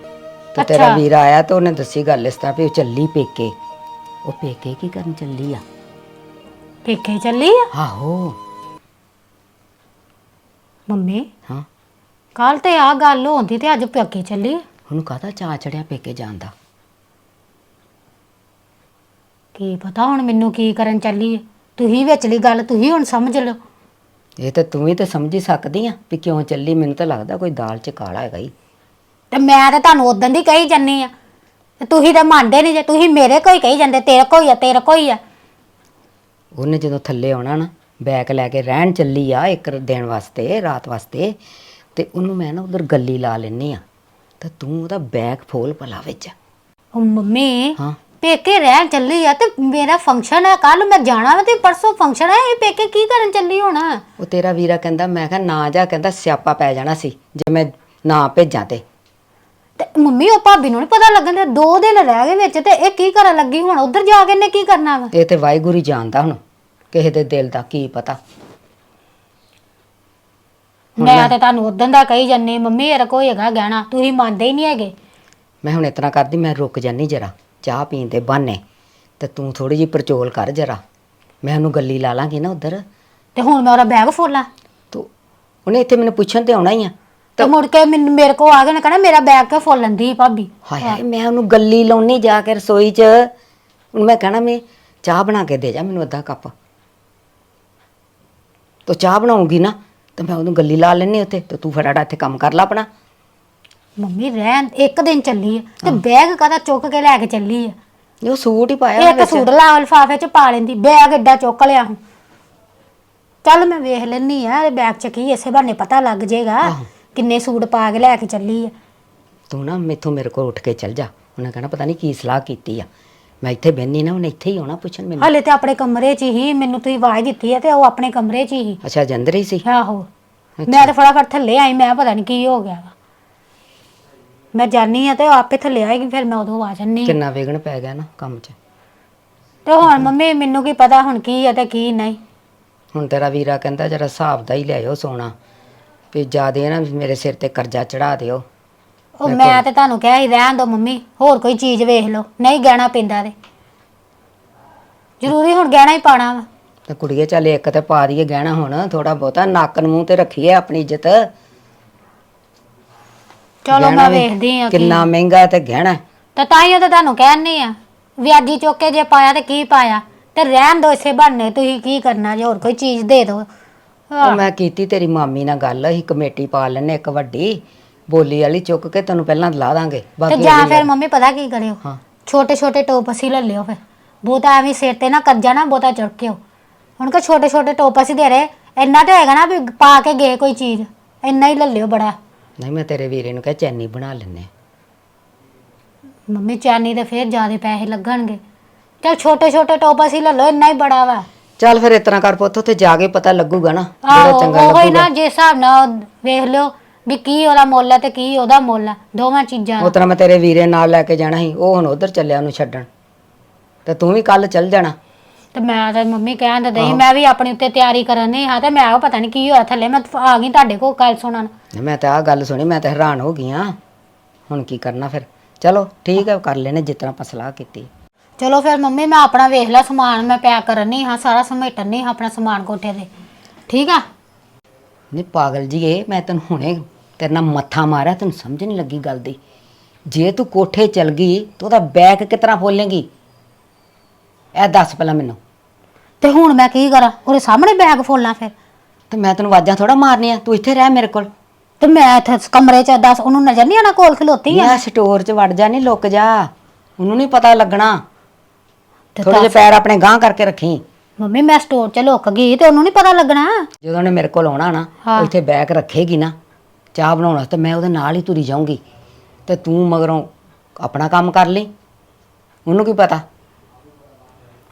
ਤੇ ਤੇਰਾ ਵੀਰ ਆਇਆ ਤੇ ਉਹਨੇ ਦੱਸੀ ਗੱਲ ਇਸ ਤਰ੍ਹਾਂ ਵੀ ਉਹ ਚੱਲੀ ਪੇਕੇ। ਉਹ ਪੇਕੇ ਕੀ ਕਰਨ ਚੱਲੀ ਆ? ਪੇਕੇ ਚੱਲੀ ਆ ਆਹੋ। ਮੰਮੀ ਹਾਂ, ਕੱਲ ਤੇ ਆ ਗੱਲ ਹੁੰਦੀ ਤੇ ਅੱਜ ਪੇਕੇ ਚੱਲੀ ਆ। ਉਹਨੂੰ ਕਾਹਦਾ ਚਾਅ ਚੜਿਆ ਪੇਕੇ ਜਾਣ ਦਾ? ਕੀ ਪਤਾ ਹੁਣ ਮੈਨੂੰ ਕੀ ਕਰਨ ਚੱਲੀ ਆ। ਤੁਸੀਂ ਵਿਚਲੀ ਗੱਲ ਤੁਸੀਂ ਹੁਣ ਸਮਝ ਲਓ। ਇਹ ਤਾਂ ਤੂੰ ਵੀ ਤਾਂ ਸਮਝ ਹੀ ਸਕਦੀ ਆ ਵੀ ਕਿਉਂ ਚੱਲੀ। ਮੈਨੂੰ ਤਾਂ ਲੱਗਦਾ ਕੋਈ ਦਾਲ 'ਚ ਕਾਲਾ ਹੈਗਾ ਹੀ। ਤੇ ਮੈਂ ਤਾਂ ਤੁਹਾਨੂੰ ਉਦੋਂ ਦੀ ਕਹੀ ਜੰਨੀ ਆ ਤੇ ਤੁਸੀਂ ਤਾਂ ਮੰਨਦੇ ਨਹੀਂ ਜੇ। ਤੁਸੀਂ ਮੇਰੇ ਕੋਈ ਕਹੀ ਜਾਂਦੇ ਤੇਰੇ ਕੋਈ ਆ ਤੇਰੇ ਕੋਈ ਆ। ਉਹਨੇ ਜਦੋਂ ਥੱਲੇ ਆਉਣਾ ਨਾ, ਬੈਗ ਲੈ ਕੇ ਰਹਿਣ ਚੱਲੀ ਆ ਇੱਕ ਦਿਨ ਵਾਸਤੇ, ਰਾਤ ਵਾਸਤੇ, ਤੇ ਉਹਨੂੰ ਮੈਂ ਨਾ ਉਧਰ ਗੱਲੀ ਲਾ ਲੈਣੀ ਆ ਤਾਂ ਤੂੰ ਉਹਦਾ ਬੈਗ ਫੋਲ ਭਲਾ ਵਿੱਚ। ਉਹ ਮੰਮੀ ਹਾਂ, ਪੇਕੇ ਰਹਿਣ ਚੱਲੀ ਆ ਤੇ ਮੇਰਾ ਫੰਕਸ਼ਨ ਹੈ ਕੱਲ ਮੈਂ ਜਾਣਾ ਵਾ ਤੇ ਪਰਸੋਂ ਫੰਕਸ਼ਨ ਹੈ। ਇਹ ਪੇਕੇ ਕੀ ਕਰਨ ਚੱਲੀ ਹੋਣਾ? ਉਹ ਤੇਰਾ ਵੀਰਾ ਕਹਿੰਦਾ, ਮੈਂ ਕਿਹਾ ਨਾ ਜਾ, ਕਹਿੰਦਾ ਸਿਆਪਾ ਪੈ ਜਾਣਾ ਸੀ ਜੇ ਮੈਂ ਨਾ ਭੇਜਾਂ ਤੇ ਮੰਮੀ ਉਹ ਭਾਬੀ ਨੂੰ ਨਹੀਂ ਪਤਾ ਲੱਗਣ ਦੇ 2 ਦਿਨ ਰਹਿ ਗਏ ਵਿੱਚ ਤੇ ਇਹ ਕੀ ਕਰਨ ਲੱਗੀ ਹੁਣ? ਉਧਰ ਜਾ ਕੇ ਇਹਨੇ ਕੀ ਕਰਨਾ ਵਾ? ਇਹ ਤੇ ਵਾਹਿਗੁਰੂ ਹੀ ਜਾਣਦਾ ਹੁਣ ਕਿਸੇ ਦੇ ਦਿਲ ਦਾ ਕੀ ਪਤਾ। ਮੈਂ ਤੇ ਤੁਹਾਨੂੰ ਉਦੋਂ ਦਾ ਕਹੀ ਜੰਨੀ ਮੰਮੀ ਇਹਦਾ ਕੋਈ ਹੈਗਾ ਗਹਿਣਾ, ਤੁਸੀਂ ਮੰਨਦੇ ਹੀ ਨਹੀਂ ਹੈਗੇ। ਮੈਂ ਹੁਣ ਇਤਨਾ ਕਰਦੀ, ਮੈਂ ਰੁਕ ਜਾਨੀ ਜਰਾ ਚਾਹ ਪੀਣ ਦੇ ਬਹਾਨੇ, ਤੇ ਤੂੰ ਥੋੜੀ ਜਿਹੀ ਪਰਚੋਲ ਕਰ ਜਰਾ। ਮੈਂ ਉਹਨੂੰ ਗੱਲੀ ਲਾ ਲਾਂਗੀ ਨਾ ਉਧਰ। ਤੇ ਹੁਣ ਮੈਂ ਉਹਦਾ ਬੈਗ ਫੋਲਾਂ ਤੂੰ ਉਹਨੇ ਇੱਥੇ ਮੈਨੂੰ ਪੁੱਛਣ ਤੇ ਆਉਣਾ ਹੀ ਆ। ਤੇ ਮੁੜ ਕੇ ਮੈਨੂੰ ਮੇਰੇ ਕੋ ਆ ਕੇ ਨਾ ਕਹਿਣਾ ਮੇਰਾ ਬੈਗ ਕਿਉਂ ਫੋਲਣ ਦੀ ਭਾਬੀ? ਹਾਏ ਹਾਏ, ਮੈਂ ਉਹਨੂੰ ਗੱਲੀ ਲਾਉਣੀ ਜਾ ਕੇ ਰਸੋਈ 'ਚ। ਹੁਣ ਮੈਂ ਕਹਿਣਾ ਮੈਂ ਚਾਹ ਬਣਾ ਕੇ ਦੇ ਜਾ ਮੈਨੂੰ ਅੱਧਾ ਕੱਪ। ਤੂੰ ਚਾਹ ਬਣਾਉਂਗੀ ਨਾ ਤੇ ਮੈਂ ਉਹਨੂੰ ਗੱਲੀ ਲਾ ਲੈਣੀ ਉੱਥੇ, ਤੇ ਤੂੰ ਫਟਾਫਟ ਇੱਥੇ ਕੰਮ ਕਰ ਲਾ ਆਪਣਾ। ਮੰਮੀ ਰਹਿਣ ਇੱਕ ਦਿਨ ਚੱਲੀ ਆ ਤੇ ਬੈਗ ਕਾਹਦਾ ਚੁੱਕ ਕੇ ਲੈ ਕੇ ਚੱਲੀ ਆ? ਉਹ ਸੂਟ ਹੀ ਪਾਇਆ ਇੱਕ ਸੂਟ ਲਾ ਲਿਫਾਫੇ 'ਚ ਪਾ ਲੈਂਦੀ, ਬੈਗ ਏਡਾ ਚੁੱਕ ਲਿਆ ਹੁਣ। ਚੱਲ ਮੈਂ ਵੇਖ ਲੈਣੀ ਆ ਬੈਗ 'ਚ ਕੀ, ਇਸੇ ਬਹਾਨੇ ਪਤਾ ਲੱਗ ਜਾਏਗਾ ਕਿੰਨੇ ਸੂਟ ਪਾ ਕੇ ਲੈ ਕੇ ਚੱਲੀ ਆ। ਤੂੰ ਨਾ ਮੈਥੋਂ ਮੇਰੇ ਕੋਲ ਉੱਠ ਕੇ ਚੱਲ ਜਾ। ਉਹਨੇ ਕਹਿਣਾ ਪਤਾ ਨਹੀਂ ਕੀ ਸਲਾਹ ਕੀਤੀ ਆ। ਮੈਂ ਇੱਥੇ ਬਹਿਨੀ ਨਾ, ਉਹਨੇ ਇੱਥੇ ਹੀ ਆਉਣਾ ਪੁੱਛਣ ਮੈਨੂੰ। ਹਲੇ ਤੇ ਆਪਣੇ ਕਮਰੇ 'ਚ ਹੀ ਮੈਨੂੰ ਤੁਸੀਂ ਆਵਾਜ਼ ਦਿੱਤੀ ਆ ਤੇ ਉਹ ਆਪਣੇ ਕਮਰੇ 'ਚ ਹੀ। ਅੱਛਾ, ਜੰਦਰ ਹੀ ਸੀ। ਆਹੋ, ਮੈਂ ਤਾਂ ਫਟਾਫਟ ਥੱਲੇ ਆਈ, ਮੈਂ ਪਤਾ ਨਹੀਂ ਕੀ ਹੋ ਗਿਆ ਵਾ। ਮੈਂ ਜਾਨੀ ਆ ਤੇ ਉਹ ਆਪੇ ਥੱਲੇ ਆਏਗੀ, ਫਿਰ ਮੈਂ ਉਦੋਂ ਆ ਜੰਨੀ। ਕਿੰਨਾ ਵਿਗਣ ਪੈ ਗਿਆ ਨਾ ਕੰਮ 'ਚ। ਤੇ ਹੁਣ ਮੰਮੀ ਮੈਨੂੰ ਕੀ ਪਤਾ ਹੁਣ ਕੀ ਆ ਤੇ ਕੀ ਨਹੀਂ। ਹੁਣ ਤੇਰਾ ਵੀਰਾ ਕਹਿੰਦਾ ਜਰਾ ਹਿਸਾਬ ਦਾ ਹੀ ਲਿਆਇਓ ਸੋਨਾ, ਵੀ ਜਿਆਦੇ ਨਾ ਮੇਰੇ ਸਿਰ ਤੇ ਕਰਜ਼ਾ ਚੜਾ ਦਿਓ। ਉਹ ਮੈਂ ਤੇ ਤੁਹਾਨੂੰ ਕਿਹਾ ਸੀ ਰਹਿਣ ਦੋ ਮੰਮੀ, ਹੋਰ ਕੋਈ ਚੀਜ਼ ਵੇਖ ਲਓ, ਨਹੀਂ ਗਹਿਣਾ ਪੈਂਦਾ ਤੇ ਜ਼ਰੂਰੀ ਹੁਣ ਗਹਿਣਾ ਹੀ ਪਾਣਾ ਵਾ। ਤੇ ਕੁੜੀਏ ਚੱਲ ਇੱਕ ਤੇ ਪਾ ਦਈਏ ਗਹਿਣਾ, ਹੁਣ ਥੋੜਾ ਬਹੁਤਾ ਨੱਕ ਨੂੰ ਮੂੰਹ ਤੇ ਰੱਖੀਏ ਆਪਣੀ ਇੱਜ਼ਤ। ਚਲੋ ਗਹਿਣਾ ਮੈਂ ਵੀ ਵੇਖਦੀ ਆ ਕਿੰਨਾ ਮਹਿੰਗਾ ਤੇ ਗਹਿਣਾ। ਤੇ ਤਾਂ ਹੀ ਉਹ ਤਾਂ ਤੁਹਾਨੂੰ ਕਹਿਣੀ ਆ ਵਿਆਜੀ ਚੁੱਕ ਕੇ ਜੇ ਪਾਇਆ ਤੇ ਕੀ ਪਾਇਆ, ਤੇ ਰਹਿਣ ਦੋ ਇਸੇ ਬਹਾਨੇ। ਤੁਸੀਂ ਕੀ ਕਰਨਾ ਜੇ, ਹੋਰ ਕੋਈ ਚੀਜ਼ ਦੇ ਦਿਓ। ਉਹ ਮੈਂ ਕੀਤੀ ਤੇਰੀ ਮਾਮੀ ਨਾਲ ਗੱਲ, ਅਸੀਂ ਕਮੇਟੀ ਪਾ ਲੈਨੇ ਇੱਕ ਵੱਡੀ ਬੋਲੀ ਵਾਲੀ, ਚੁੱਕ ਕੇ ਤੈਨੂੰ ਪਹਿਲਾਂ ਲਾ ਦਾਂਗੇ। ਤੇ ਬਾਕੀ ਜਾਂ ਫਿਰ ਮੰਮੀ ਪਤਾ ਕੀ ਕਰਿਓ, ਹਾਂ। ਛੋਟੇ ਛੋਟੇ ਟੋਪ ਅਸੀਂ ਲੈ ਲਿਓ। ਫਿਰ ਬਹੁਤਾ ਐਵੇਂ ਸਿਰ ਤੇ ਨਾ ਕਰਜ਼ਾ ਨਾ ਬਹੁਤਾ ਚੜਕਿਓ। ਹੁਣ ਕਿ ਛੋਟੇ ਛੋਟੇ ਟੋਪ ਅਸੀਂ ਦੇ ਰਹੇ, ਇੰਨਾ ਤੇ ਹੋਏਗਾ ਨਾ ਵੀ ਪਾ ਕੇ ਗਏ ਕੋਈ ਚੀਜ਼, ਇੰਨਾ ਹੀ ਲੈ ਲਿਓ ਬੜਾ। ਨਹੀਂ, ਮੈਂ ਤੇਰੇ ਵੀਰੇ ਨੂੰ ਕਿਹਾ ਚੈਨੀ ਬਣਾ ਲੈਨੇ। ਮੰਮੀ ਚਾਨੀ ਦੇ ਫਿਰ ਜ਼ਿਆਦਾ ਪੈਸੇ ਲੱਗਣਗੇ। ਚਲ ਛੋਟੇ ਛੋਟੇ ਟੋਪ ਅਸੀਂ ਲੈ ਲਓ, ਇੰਨਾ ਹੀ ਬੜਾ ਵਾ। ਚੱਲ ਫਿਰ ਇਸ ਤਰ੍ਹਾਂ ਕਰ ਪੁੱਤ, ਉੱਥੇ ਜਾ ਕੇ ਪਤਾ ਲੱਗੂਗਾ ਨਾ ਜਿਹੜਾ ਆਹੋ ਚੰਗਾ ਉਹ ਹੀ ਲੱਗੂਗਾ। ਨਾ, ਜੇ ਹਿਸਾਬ ਨਾਲ ਵੇਖ ਲਿਓ ਵੀ ਕੀ ਉਹਦਾ ਮੁੱਲ ਹੈ ਤੇ ਕੀ ਉਹਦਾ ਮੁੱਲ ਹੈ, ਦੋਵਾਂ ਚੀਜ਼ਾਂ ਦਾ। ਉਸ ਤਰ੍ਹਾਂ ਮੈਂ ਤੇਰੇ ਵੀਰੇ ਨਾਲ ਲੈ ਕੇ ਜਾਣਾ ਸੀ, ਉਹ ਹੁਣ ਉਧਰ ਚੱਲਿਆ ਉਹਨੂੰ ਛੱਡਣ, ਤੇ ਤੂੰ ਵੀ ਕੱਲ ਚੱਲ ਜਾਣਾ। ਤੇ ਮੈਂ ਤਾਂ ਮੰਮੀ ਕਹਿਣ ਦਿੰਦੇ ਸੀ, ਮੈਂ ਵੀ ਆਪਣੀ ਉੱਤੇ ਤਿਆਰੀ ਕਰਨੀ ਹਾਂ, ਤੇ ਮੈਂ ਉਹ ਪਤਾ ਨਹੀਂ ਕੀ ਹੋਇਆ ਥੱਲੇ, ਮੈਂ ਆ ਗਈ ਤੁਹਾਡੇ ਕੋਲ ਗੱਲ ਸੁਣਨ। ਮੈਂ ਤਾਂ ਆਹ ਗੱਲ ਸੁਣੀ, ਮੈਂ ਤਾਂ ਹੈਰਾਨ ਹੋ ਗਈ ਆ। ਹੁਣ ਕੀ ਕਰਨਾ ਫਿਰ? ਚਲੋ ਠੀਕ ਹੈ, ਕਰ ਲੈਨੇ ਜਿਸ ਤਰ੍ਹਾਂ ਆਪਾਂ ਸਲਾਹ ਕੀਤੀ। ਚਲੋ ਫਿਰ ਮੰਮੀ ਮੈਂ ਆਪਣਾ ਵੇਖ ਲਿਆ ਸਮਾਨ, ਮੈਂ ਪੈਕ ਕਰਨੀ ਹਾਂ, ਸਾਰਾ ਸਮੇਟਣੀ ਹਾਂ ਆਪਣਾ ਸਮਾਨ ਕੋਠੇ ਤੇ, ਠੀਕ ਆ? ਨਹੀਂ ਪਾਗਲ ਜੀ, ਇਹ ਮੈਂ ਤੈਨੂੰ ਹੁਣੇ ਤੇਰੇ ਨਾਲ ਮੱਥਾ ਮਾਰਿਆ, ਤੈਨੂੰ ਸਮਝ ਨਹੀਂ ਲੱਗੀ ਗੱਲ ਦੀ। ਜੇ ਤੂੰ ਕੋਠੇ ਚਲ ਗਈ ਤਾਂ ਉਹਦਾ ਬੈਗ ਕਿਸ ਤਰ੍ਹਾਂ ਖੋਲੇਂਗੀ? ਇਹ ਦੱਸ ਪਹਿਲਾਂ ਮੈਨੂੰ। ਤੇ ਹੁਣ ਮੈਂ ਕੀ ਕਰਾਂ, ਉਹਦੇ ਸਾਹਮਣੇ ਬੈਗ ਫੋਲਾਂ ਫਿਰ? ਤੇ ਮੈਂ ਤੈਨੂੰ ਆਵਾਜ਼ਾਂ ਥੋੜਾ ਮਾਰਨੀਆਂ, ਤੂੰ ਇੱਥੇ ਰਹਿ ਮੇਰੇ ਕੋਲ। ਤੇ ਮੈਂ ਇੱਥੇ ਕਮਰੇ 'ਚ ਦੱਸ, ਉਹਨੂੰ ਨਜ਼ਰ ਨਹੀਂ ਆਣਾ ਕੋਲ ਖਲੋਤੀ ਆ? ਮੈਂ ਸਟੋਰ 'ਚ ਵੜ ਜਾ, ਨਹੀਂ ਲੁੱਕ ਜਾ, ਉਹਨੂੰ ਨਹੀਂ ਪਤਾ ਲੱਗਣਾ। ਤੇ ਥੋੜੇ ਜਿਹੇ ਪੈਰ ਆਪਣੇ ਗਾਂਹ ਕਰਕੇ ਰੱਖੀ। ਮੰਮੀ ਮੈਂ ਸਟੋਰ 'ਚ ਲੁੱਕ ਗਈ ਤੇ ਉਹਨੂੰ ਨਹੀਂ ਪਤਾ ਲੱਗਣਾ? ਜਦੋਂ ਉਹਨੇ ਮੇਰੇ ਕੋਲ ਆਉਣਾ ਨਾ, ਉਹ ਇੱਥੇ ਬੈਗ ਰੱਖੇਗੀ ਨਾ ਚਾਹ ਬਣਾਉਣ ਵਾਸਤੇ, ਮੈਂ ਉਹਦੇ ਨਾਲ ਹੀ ਤੁਰੀ ਜਾਊਂਗੀ, ਤੇ ਤੂੰ ਮਗਰੋਂ ਆਪਣਾ ਕੰਮ ਕਰ ਲਈ, ਉਹਨੂੰ ਕੀ ਪਤਾ।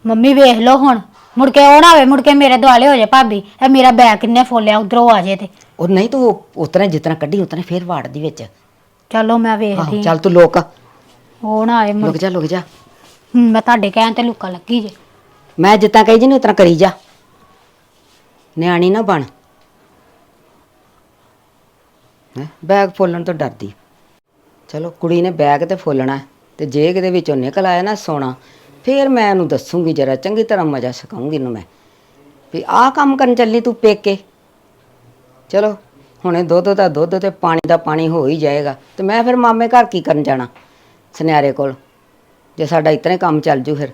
ਮੰਮੀ ਵੇਖ ਲਓ ਹੁਣ, ਮੁੜ ਕੇ ਉਹ ਨਾ ਹੋਵੇ ਮੁੜ ਕੇ ਮੇਰੇ ਦੁਆਲੇ ਹੋ ਜਾ ਭਾਬੀ ਇਹ ਮੇਰਾ ਬੈਗ ਕਿੰਨੇ ਫੋਲਿਆ ਉਧਰੋਂ ਆ ਜੇ ਤੇ। ਉਹ ਨਹੀਂ, ਤੂੰ ਉਤਰੇ ਜਿਤਨਾ ਕੱਢੀ ਉਤਨੇ ਫੇਰ ਵਾੜਦੀ ਵਿੱਚ। ਚਲੋ ਮੈਂ ਆਹੋ, ਵੇਖਦੀ ਚੱਲ ਤੂੰ ਲੋਕ ਉਹ ਨਾ ਆਏ ਲੁਕ ਜਾ, ਲੁਕ ਜਾ। ਮੈਂ ਤੁਹਾਡੇ ਕਹਿਣ ਤੇ ਲੁੱਕਾ ਲੱਗੀ ਜੇ। ਮੈਂ ਜਿੱਦਾਂ ਕਹੀ ਜੀ ਨੂੰ ਉਤਨਾ ਕਰੀ ਜਾ, ਨਿਆਣੀ ਨਾ ਬਣ। ਹੈਂ, ਬੈਗ ਫੋਲਣ ਤੋਂ ਡਰਦੀ। ਚਲੋ ਕੁੜੀ ਨੇ ਬੈਗ ਤੇ ਫੋਲਣਾ, ਤੇ ਜੇ ਕਿਤੇ ਵਿੱਚੋਂ ਨਿਕਲ ਆਇਆ ਨਾ ਸੋਨਾ, ਫੇਰ ਮੈਂ ਉਹਨੂੰ ਦੱਸੂਗੀ, ਜਰਾ ਚੰਗੀ ਤਰ੍ਹਾਂ ਮਜ਼ਾ ਸਿਖਾਉਂਗੀ ਇਹਨੂੰ ਮੈਂ ਵੀ ਆਹ ਕੰਮ ਕਰਨ ਚੱਲੀ ਤੂੰ ਪੇਕੇ। ਚਲੋ ਹੁਣੇ ਦੁੱਧ ਦਾ ਦੁੱਧ ਤੇ ਪਾਣੀ ਦਾ ਪਾਣੀ ਹੋ ਹੀ ਜਾਏਗਾ, ਤੇ ਮੈਂ ਫਿਰ ਮਾਮੇ ਘਰ ਕੀ ਕਰਨ ਜਾਣਾ ਸੁਨਿਆਰੇ ਕੋਲ, ਜੇ ਸਾਡਾ ਇਤਨੇ ਕੰਮ ਚੱਲ ਜੂ ਫਿਰ।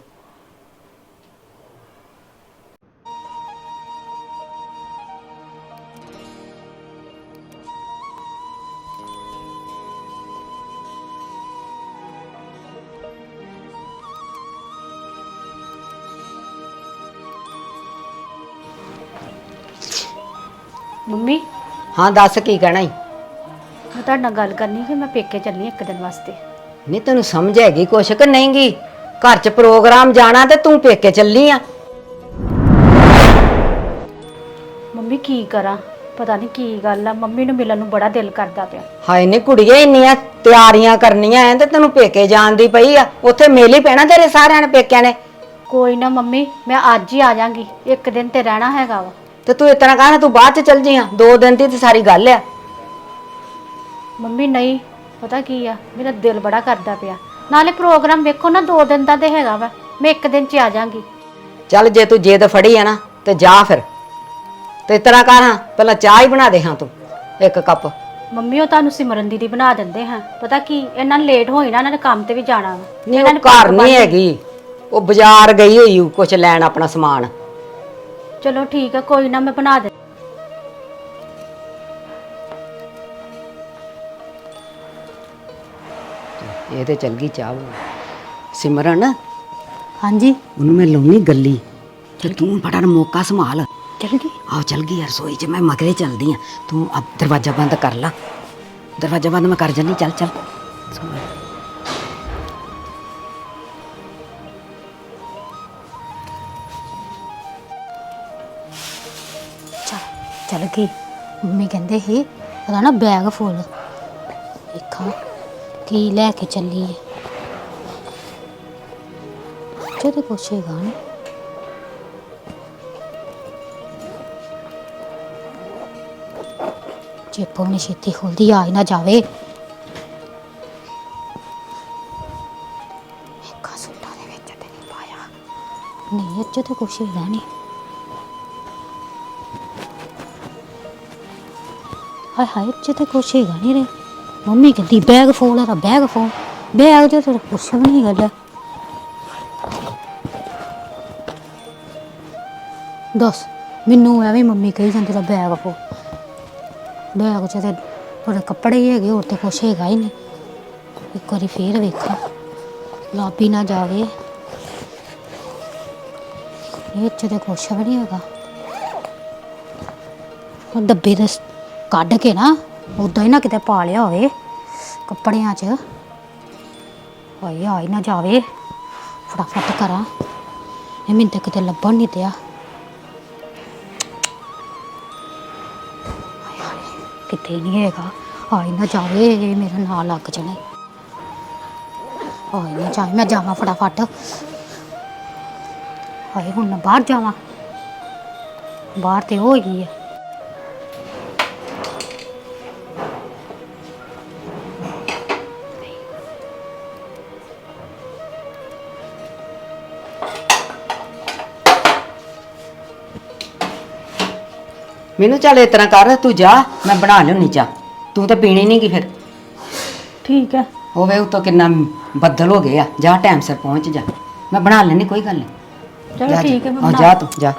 ਮੰਮੀ ਹਾਂ ਦੱਸ ਕੀ ਕਹਿਣਾ ਈ? ਮੈਂ ਤੁਹਾਡੇ ਨਾਲ ਗੱਲ ਕਰਨੀ ਕਿ ਮੈਂ ਪੇਕੇ ਚੱਲੀ ਇੱਕ ਦਿਨ ਵਾਸਤੇ। ਨਹੀਂ ਤੈਨੂੰ ਸਮਝ ਹੈਗੀ ਕੁਛ ਕਿ ਨਹੀਂਗੀ? ਘਰ 'ਚ ਪ੍ਰੋਗਰਾਮ ਜਾਣਾ ਤੇ ਤੂੰ ਪੇਕੇ ਚੱਲੀ ਆ। ਮੰਮੀ ਕੀ ਕਰਾਂ, ਪਤਾ ਨਹੀਂ ਕੀ ਗੱਲ ਆ, ਮੰਮੀ ਨੂੰ ਮਿਲਣ ਨੂੰ ਬੜਾ ਦਿਲ ਕਰਦਾ ਪਿਆ। ਹਾਏ ਨੀ ਕੁੜੀਏ, ਇੰਨੀਆਂ ਤਿਆਰੀਆਂ ਕਰਨੀਆਂ ਐ ਤੇ ਤੈਨੂੰ ਪੇਕੇ ਜਾਣ ਦੀ ਪਈ ਆ, ਉੱਥੇ ਮੇਲ ਹੀ ਪੈਣਾ ਤੇਰੇ ਸਾਰਿਆਂ ਨੇ ਪੇਕਿਆਂ ਨੇ। ਕੋਈ ਨਾ ਮੰਮੀ, ਮੈਂ ਅੱਜ ਹੀ ਆ ਜਾਾਂਗੀ, ਇੱਕ ਦਿਨ ਤੇ ਰਹਿਣਾ ਹੈਗਾ ਵਾ। ਤੇ ਤੂੰ ਇਤਨਾ ਕਹਿਣਾ ਤੂੰ ਬਾਅਦ 'ਚ ਚੱਲ ਜੀ ਆ, 2 ਦਿਨ ਦੀ ਤੇ ਸਾਰੀ ਗੱਲ ਆ। ਮੰਮੀ ਨਹੀਂ, ਪਤਾ ਕੀ ਆ, ਮੇਰਾ ਦਿਲ ਬੜਾ ਕਰਦਾ ਪਿਆ। ਨਾਲੇ ਪ੍ਰੋਗਰਾਮ ਵੇਖੋ ਨਾ, 2 ਦਿਨ ਦਾ ਤੇ ਹੈਗਾ ਵਾ, ਮੈਂ ਇੱਕ ਦਿਨ 'ਚ ਆ ਜਾਾਂਗੀ। ਚੱਲ ਜੇ ਤੂੰ ਜਿੱਦ ਫੜੀ ਆ ਨਾ ਤੇ ਜਾ ਫਿਰ, ਤੇ ਇਤਨਾ ਕਰ ਹਾਂ ਪਹਿਲਾਂ ਚਾਹ ਹੀ ਬਣਾ ਦੇ ਹਾਂ ਤੂੰ 1 ਕੱਪ। ਮੰਮੀ ਉਹ ਤੁਹਾਨੂੰ ਸਿਮਰਨ ਦੀਦੀ ਬਣਾ ਦਿੰਦੇ ਹਾਂ, ਪਤਾ ਕੀ ਇਹਨਾਂ ਨੇ ਲੇਟ ਹੋਈ ਨਾ, ਇਹਨਾਂ ਨੇ ਕੰਮ ਤੇ ਵੀ ਜਾਣਾ ਵਾ। ਨਹੀਂ ਉਹ ਘਰ ਨਹੀਂ ਹੈਗੀ, ਉਹ ਬਾਜ਼ਾਰ ਗਈ ਹੋਈ ਕੁਛ ਲੈਣ ਆਪਣਾ ਸਮਾਨ। ਚਲੋ ਠੀਕ ਆ, ਕੋਈ ਨਾ, ਮੈਂ ਬਣਾ ਦੇ। ਇਹ ਤੇ ਚਲ ਗਈ ਚਾਹ। ਸਿਮਰਨ ਹਾਂਜੀ ਉਹਨੂੰ ਮੈਂ ਲਾਉਣੀ ਗੱਲੀ, ਤੇ ਤੂੰ ਫਟਾਫਟ ਮੌਕਾ ਸੰਭਾਲ। ਚਲ ਗਈ। ਆਹ ਚਲ ਗਈ ਰਸੋਈ 'ਚ, ਮੈਂ ਮਗਰੇ ਚੱਲਦੀ ਆ, ਤੂੰ ਅਬ ਦਰਵਾਜ਼ਾ ਬੰਦ ਕਰ ਲਾ। ਦਰਵਾਜ਼ਾ ਬੰਦ ਮੈਂ ਕਰ ਜੰਨੀ, ਚੱਲ ਚੱਲ। ਚਲ ਗਈ। ਮੰਮੀ ਕਹਿੰਦੇ ਸੀ ਉਹਦਾ ਨਾ ਬੈਗ ਫੁੱਲ, ਦੇਖਾਂ ਕੀ ਲੈ ਕੇ ਚੱਲੀ ਹੈ। ਜਦੋਂ ਕੁਛ ਹੈਗਾ ਨਹੀਂ। ਜੇ ਪੌਣੀ ਛੇਤੀ ਖੁੱਲਦੀ ਆ ਹੀ ਨਾ ਜਾਵੇ। ਇੱਕਾ ਸੂਟਾਂ ਦੇ ਵਿੱਚ ਤੇ ਨਹੀਂ ਪਾਇਆ, ਨਹੀਂ ਅੱਜ ਤਾਂ ਕੁਛ ਹੈਗਾ ਨਹੀਂ। ਹਾਏ ਹਾਏ, ਅੱਜ ਤਾਂ ਕੁਛ ਹੈਗਾ ਨਹੀਂ ਰੇ। ਮੰਮੀ ਕਹਿੰਦੀ ਬੈਗ ਫੋਲ ਆ, ਬੈਗ ਫੋਲ, ਬੈਗ ਤੇ ਕੁਛ ਵੀ ਨਹੀਂ ਹੈਗਾ। ਦੱਸ ਮੈਨੂੰ ਐਵੇਂ ਮੰਮੀ ਕਹੀ ਜਾਂਦੀ ਦਾ ਬੈਗ ਫੋਲ, ਬੈਗ 'ਚ ਤੇ ਥੋੜੇ ਕੱਪੜੇ ਹੀ ਹੈਗੇ, ਹੋਰ ਤੇ ਕੁਛ ਹੈਗਾ ਹੀ ਨਹੀਂ। ਇੱਕ ਵਾਰੀ ਫੇਰ ਵੇਖਾਂ, ਲਾਬੀ ਨਾ ਜਾਵੇ। ਇਹ 'ਚ ਤੇ ਕੁਛ ਵੀ ਨਹੀਂ ਹੈਗਾ। ਡੱਬੇ ਦੇ ਕੱਢ ਕੇ ਨਾ ਉੱਦਾਂ ਹੀ ਨਾ ਕਿਤੇ ਪਾ ਲਿਆ ਹੋਵੇ ਕੱਪੜਿਆਂ 'ਚ। ਹਾਏ ਆ ਹੀ ਨਾ ਜਾਵੇ, ਫਟਾਫਟ ਕਰਾਂ। ਇਹ ਮੈਨੂੰ ਤਾਂ ਕਿਤੇ ਲੱਭਣ ਨਹੀਂ ਦਿਆ। ਕਿਤੇ ਨਹੀਂ ਹੈਗਾ, ਆ ਹੀ ਨਾ ਜਾਵੇ, ਇਹ ਮੇਰਾ ਨਾਂ ਲੱਗ ਜਾਣਾ। ਆ ਹੀ ਨਾ ਜਾਵੇ, ਮੈਂ ਜਾਵਾਂ ਫਟਾਫਟ। ਹਾਏ ਹੁਣ ਮੈਂ ਬਾਹਰ ਜਾਵਾਂ, ਬਾਹਰ ਤੇ ਹੋ ਗਈ ਹੈ। ਮੈਨੂੰ ਚੱਲ ਇਸ ਤਰ੍ਹਾਂ ਕਰ, ਤੂੰ ਜਾ, ਮੈਂ ਬਣਾ ਲਿਆਉਣੀ ਚਾਹ। ਤੂੰ ਤਾਂ ਪੀਣੀ ਨਹੀਂ ਗੀ ਫਿਰ। ਠੀਕ ਹੈ। ਹੋਵੇ ਉਤੋਂ ਕਿੰਨਾ ਬੱਦਲ ਹੋ ਗਏ ਆ, ਜਾ ਟਾਈਮ ਸਿਰ ਪਹੁੰਚ ਜਾ, ਮੈਂ ਬਣਾ ਲੈਣੀ, ਕੋਈ ਗੱਲ ਨਹੀਂ। ਚਲੋ ਠੀਕ ਹੈ, ਮੈਂ ਆਹ ਬਣਾ। ਜਾ ਤੂੰ ਜਾ।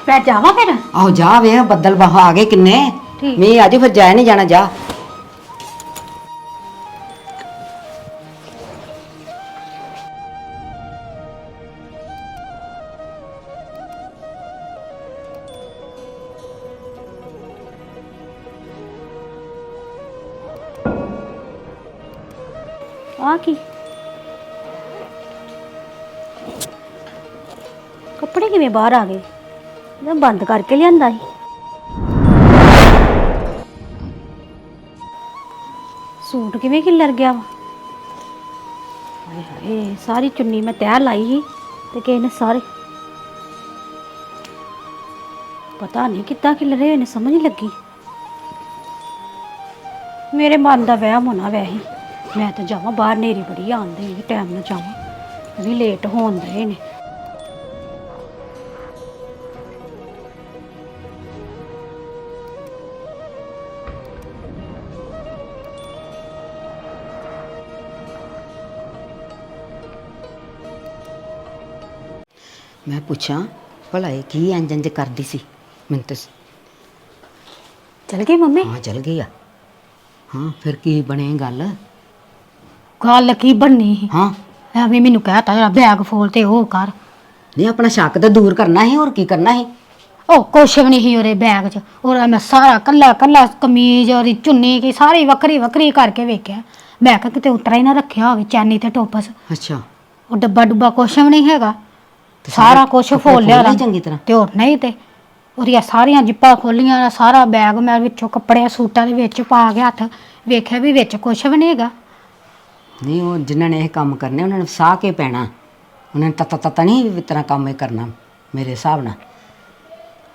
ਮੈਂ ਜਾਵਾਂ ਫਿਰ। ਆਹੋ ਜਾ, ਵੇ ਬੱਦਲ ਬਾਹ ਆ ਗਏ ਕਿੰਨੇ। ਠੀਕ। ਮੀਂਹ ਆਜੂ ਫਿਰ ਜਾਇਆ ਨਹੀਂ ਜਾਣਾ, ਜਾ। ਆ ਕੀ ਕੱਪੜੇ ਕਿਵੇਂ ਬਾਹਰ ਆ ਗਏ? ਮੈਂ ਬੰਦ ਕਰਕੇ ਲਿਆਂਦਾ ਸੀ। ਸੂਟ ਕਿਵੇਂ ਖਿਲਰ ਗਿਆ ਵਾ? ਹਾਏ ਹਾਏ, ਸਾਰੀ ਚੁੰਨੀ ਮੈਂ ਤੈਅ ਲਾਈ ਸੀ ਤੇ ਕਿਸੇ ਨੇ ਸਾਰੇ, ਪਤਾ ਨਹੀਂ ਕਿੱਦਾਂ ਖਿਲਰੇ ਹੋਏ ਨੇ, ਸਮਝ ਨਹੀਂ ਲੱਗੀ। ਮੇਰੇ ਮਨ ਦਾ ਵਹਿਮ ਹੋਣਾ ਵੈਸੇ। ਮੈਂ ਤਾਂ ਜਾਵਾਂ ਬਾਹਰ, ਨੇਰੀ ਬੜੀ ਆਉਂਦੀ, ਟਾਈਮ ਨਾਲ ਜਾਵਾਂ, ਵੀ ਲੇਟ ਹੋਣ ਰਹੇ ਨੇ। ਮੈਂ ਪੁੱਛਾਂ ਭਲਾ ਇਹ ਕੀ ਇੰਜ ਕਰਦੀ ਸੀ? ਮੈਨੂੰ ਤਾਂ ਚਲ ਗਈ ਮੰਮੀ? ਹਾਂ ਚਲ ਗਈ ਆ। ਹਾਂ ਫਿਰ ਕੀ ਬਣੇ ਗੱਲ? ਗੱਲ ਕੀ ਬਣਨੀ ਸੀ? ਹਾਂ ਐਵੇਂ ਮੈਨੂੰ ਕਹਿਤਾ ਜਰਾ ਬੈਗ ਫੋਲ ਤੇ ਉਹ ਕਰ। ਨਹੀਂ ਆਪਣਾ ਸ਼ੱਕ ਤਾਂ ਦੂਰ ਕਰਨਾ ਸੀ, ਹੋਰ ਕੀ ਕਰਨਾ ਸੀ? ਉਹ ਕੁਛ ਵੀ ਨਹੀਂ ਸੀ ਉਹਦੇ ਬੈਗ 'ਚ। ਉਹਦਾ ਮੈਂ ਸਾਰਾ ਕੱਲਾ ਕੱਲਾ ਕਮੀਜ਼ ਉਹਦੀ ਚੁੰਨੀ ਕੀ ਸਾਰੀ ਵੱਖਰੀ ਵੱਖਰੀ ਕਰਕੇ ਵੇਖਿਆ। ਮੈਂ ਕਿਹਾ ਕਿਤੇ ਉਤਰਾ ਹੀ ਨਾ ਰੱਖਿਆ ਹੋਵੇ ਚੈਨੀ ਤੇ ਟੋਪਸ। ਅੱਛਾ ਉਹ ਡੱਬਾ ਡੁੱਬਾ ਕੁਛ ਵੀ ਨਹੀਂ ਹੈਗਾ, ਤੇ ਸਾਰਾ ਕੁਛ ਕੱਪੜੇ ਫੋਲ ਲਿਆ ਖੋਲ੍ਹ ਲਏ ਉਹਦਾ। ਚੰਗੀ ਤਰ੍ਹਾਂ? ਤੇ ਹੋਰ ਨਹੀਂ ਤੇ ਉਹਦੀਆਂ ਸਾਰੀਆਂ ਜਿੱਪਾਂ ਖੋਲੀਆਂ, ਸਾਰਾ ਬੈਗ ਮੈਂ ਵਿੱਚੋਂ ਕੱਪੜੇ ਸੂਟਾਂ ਦੇ ਵਿੱਚ ਪਾ ਕੇ ਹੱਥ ਵੇਖਿਆ ਵੀ ਵਿੱਚ ਕੁਛ ਵੀ ਨਹੀਂ ਹੈਗਾ। ਨਹੀਂ ਉਹ ਜਿਨ੍ਹਾਂ ਨੇ ਇਹ ਕੰਮ ਕਰਨੇ ਉਹਨਾਂ ਨੇ ਵਸਾ ਕੇ ਪੈਣਾ। ਉਹਨਾਂ ਨੇ ਤਤਾ ਨਹੀਂ ਇਸ ਤਰ੍ਹਾਂ ਕੰਮ ਇਹ ਕਰਨਾ। ਮੇਰੇ ਹਿਸਾਬ ਨਾਲ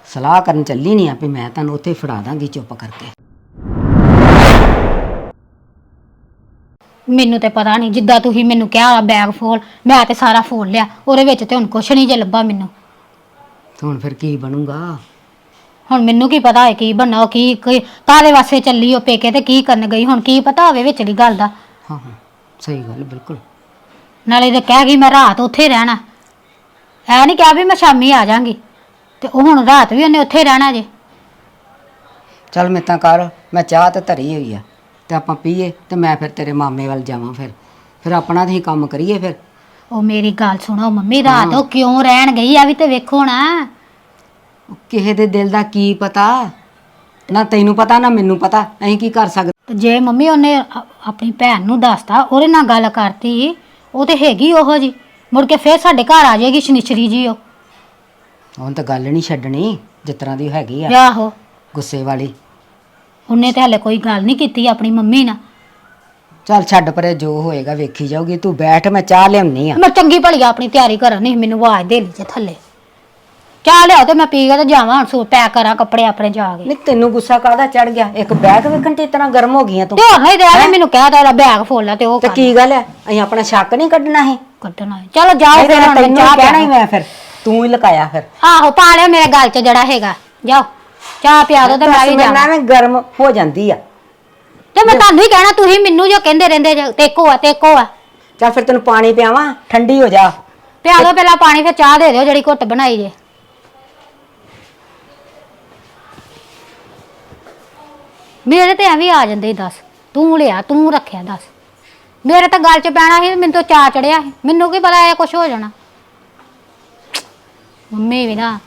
ਸਲਾਹ ਕਰਨ ਚੱਲੀ ਨਹੀਂ ਆ ਵੀ ਮੈਂ ਤੁਹਾਨੂੰ ਉੱਥੇ ਫੜਾ ਦਾਂਗੀ ਚੁੱਪ ਕਰਕੇ। ਮੈਨੂੰ ਤੇ ਪਤਾ ਨਹੀਂ, ਜਿੱਦਾਂ ਤੁਸੀਂ ਮੈਨੂੰ ਕਿਹਾ ਬੈਗ ਫੋਲ, ਮੈਂ ਤੇ ਸਾਰਾ ਫੋਲ ਲਿਆ। ਉਹਦੇ ਵਿੱਚ ਤੇ ਹੁਣ ਕੁਛ ਨਹੀਂ ਜੇ ਲੱਭਾ ਮੈਨੂੰ। ਤੇ ਹੁਣ ਫਿਰ ਕੀ ਬਣੂਗਾ? ਹੁਣ ਮੈਨੂੰ ਕੀ ਪਤਾ ਹੈ ਕੀ ਬਣਨਾ, ਉਹ ਕੀ ਕਾਹਦੇ ਵਾਸਤੇ ਚੱਲੀ ਉਹ ਪੇਕੇ ਤੇ ਕੀ ਕਰਨ ਗਈ, ਹੁਣ ਕੀ ਪਤਾ ਹੋਵੇ ਵਿੱਚ ਦੀ ਗੱਲ ਦਾ। ਹਾਂ ਹਾਂ ਸਹੀ ਗੱਲ ਬਿਲਕੁਲ। ਨਾਲੇ ਤੇ ਕਹਿ ਗਈ ਮੈਂ ਰਾਤ ਉੱਥੇ ਰਹਿਣਾ, ਐ ਨਹੀਂ ਕਿਹਾ ਵੀ ਮੈਂ ਸ਼ਾਮੀ ਆ ਜਾਾਂਗੀ। ਤੇ ਉਹ ਹੁਣ ਰਾਤ ਵੀ ਉਹਨੇ ਉੱਥੇ ਰਹਿਣਾ ਜੇ। ਚੱਲ ਮੈਂ ਤਾਂ ਕਰ, ਮੈਂ ਚਾਹ ਤੇ ਧਰੀ ਹੋਈ ਆ ਤੇ ਆਪਾਂ ਪੀਏ ਤੇ ਮੈਂ ਫਿਰ ਤੇਰੇ ਮਾਮੇ ਵੱਲ ਜਾਵਾਂ। ਫਿਰ ਆਪਣਾ ਤੇ ਹੀ ਕੰਮ ਕਰੀਏ ਫਿਰ। ਉਹ ਮੇਰੀ ਗੱਲ ਸੁਣੋ ਮੰਮੀ, ਰਾਤ ਉਹ ਕਿਉਂ ਰਹਿਣ ਗਈ ਆ ਵੀ ਤੇ ਵੇਖੋ ਨਾ। ਕਿਸੇ ਦੇ ਦਿਲ ਦਾ ਕੀ ਪਤਾ, ਨਾ ਤੈਨੂੰ ਪਤਾ ਨਾ ਮੈਨੂੰ ਪਤਾ, ਅਸੀਂ ਕੀ ਕਰ ਸਕਦੇ? ਤੇ ਜੇ ਮੰਮੀ ਉਹਨੇ ਆਪਣੀ ਭੈਣ ਨੂੰ ਦੱਸਤਾ, ਉਹਦੇ ਨਾਲ ਗੱਲ ਕਰਤੀ, ਉਹ ਤੇ ਹੈਗੀ ਉਹੋ ਜੀ, ਮੁੜ ਕੇ ਫੇਰ ਸਾਡੇ ਘਰ ਆ ਜਾਏਗੀ ਸ਼ਨੀਚਰੀ ਜੀ ਉਹ। ਹੁਣ ਤਾਂ ਗੱਲ ਨਹੀਂ ਛੱਡਣੀ ਜਿਸ ਤਰ੍ਹਾਂ ਦੀ ਹੈਗੀ ਆ, ਆਹੋ ਗੁੱਸੇ ਵਾਲੀ। ਉਹਨੇ ਤੇ ਹਲੇ ਕੋਈ ਗੱਲ ਨਹੀਂ ਕੀਤੀ ਆਪਣੀ ਮੰਮੀ ਨਾਲ। ਚੱਲ ਛੱਡ ਪਰੇ, ਜੋ ਹੋਏਗਾ ਵੇਖੀ ਜਾਊਗੀ। ਤੂੰ ਬੈਠ, ਮੈਂ ਚਾਹ ਲਿਆਉਣੀ ਆ। ਮੈਂ ਚੰਗੀ ਭਲੀ ਆਪਣੀ ਤਿਆਰੀ ਕਰਨ ਨਹੀਂ, ਮੈਨੂੰ ਆਵਾਜ਼ ਦੇ ਲਈ ਜੇ ਥੱਲੇ ਚਾਹ ਲਿਆਓ ਤੇ ਮੈਂ ਪੀ ਕੇ ਤੇ ਜਾਵਾਂ ਹੁਣ, ਸੂਟ ਪੈਕ ਕਰਾਂ ਕੱਪੜੇ ਆਪਣੇ ਜਾ ਕੇ। ਨਹੀਂ ਤੈਨੂੰ ਗੁੱਸਾ ਕਾਹਦਾ ਚੜ ਗਿਆ? ਇੱਕ ਬੈਗ ਵੇਖਣ ਤੇ ਇਤਨਾ ਗਰਮ ਹੋ ਗਈਆਂ ਤੂੰ। ਤੇ ਹੋਰ ਨਹੀਂ ਰਿਹਾ ਮੈਨੂੰ ਕਹਿ ਤਾ ਬੈਗ ਫੋਲ ਤੇ ਉਹ ਤੇ ਕਰ ਕੀ ਗੱਲ ਆ? ਅਸੀਂ ਆਪਣਾ ਸ਼ੱਕ ਨਹੀਂ ਕੱਢਣਾ ਹੈ? ਕੱਢਣਾ ਹੈ। ਚਲੋ ਜਾਓ ਫਿਰ ਹੁਣ ਤੈਨੂੰ ਚਾਹ ਕਹਿਣਾ ਪਿਆ ਹੀ ਮੈਂ, ਫਿਰ ਤੂੰ ਹੀ ਲਕਾਇਆ ਫਿਰ। ਆਹੋ ਪਾ ਲਿਆ ਮੇਰੇ ਗਲ 'ਚ ਜਿਹੜਾ ਹੈਗਾ। ਜਾਓ ਚਾਹ ਪਿਆ ਦੋ ਤੇ ਮੈਂ ਵੀ ਜਾਵਾਂ। ਮੈਂ ਗਰਮ ਹੋ ਜਾਂਦੀ ਆ। ਤੇ ਮੈਂ ਤੁਹਾਨੂੰ ਹੀ ਕਹਿਣਾ, ਤੁਸੀਂ ਮੈਨੂੰ ਜੋ ਕਹਿੰਦੇ ਰਹਿੰਦੇ ਜੇ ਤੇਕੋ ਆ ਤੇਕੋ ਆ। ਚੱਲ ਫਿਰ ਤੈਨੂੰ ਪਾਣੀ ਪਿਆਵਾਂ, ਠੰਡੀ ਹੋ ਜਾ। ਪਿਆ ਦੋ ਪਹਿਲਾਂ ਪਾਣੀ, ਫਿਰ ਚਾਹ ਦੇ ਦਿਓ ਜਿਹੜੀ ਘੁੱਟ ਬਣਾਈ ਜੇ। ਮੇਰੇ ਤੇ ਐਵੇਂ ਆ ਜਾਂਦੇ, ਦੱਸ ਤੂੰ ਲਿਆ ਤੂੰ ਰੱਖਿਆ, ਦੱਸ ਮੇਰੇ ਤਾਂ ਗੱਲ 'ਚ ਪੈਣਾ ਸੀ, ਮੈਨੂੰ ਤਾਂ ਚਾਅ ਚੜਿਆ ਸੀ, ਮੈਨੂੰ ਕੀ ਪਤਾ ਇਹ ਕੁਛ ਹੋ ਜਾਣਾ। ਮੰਮੀ ਵੀ ਨਾ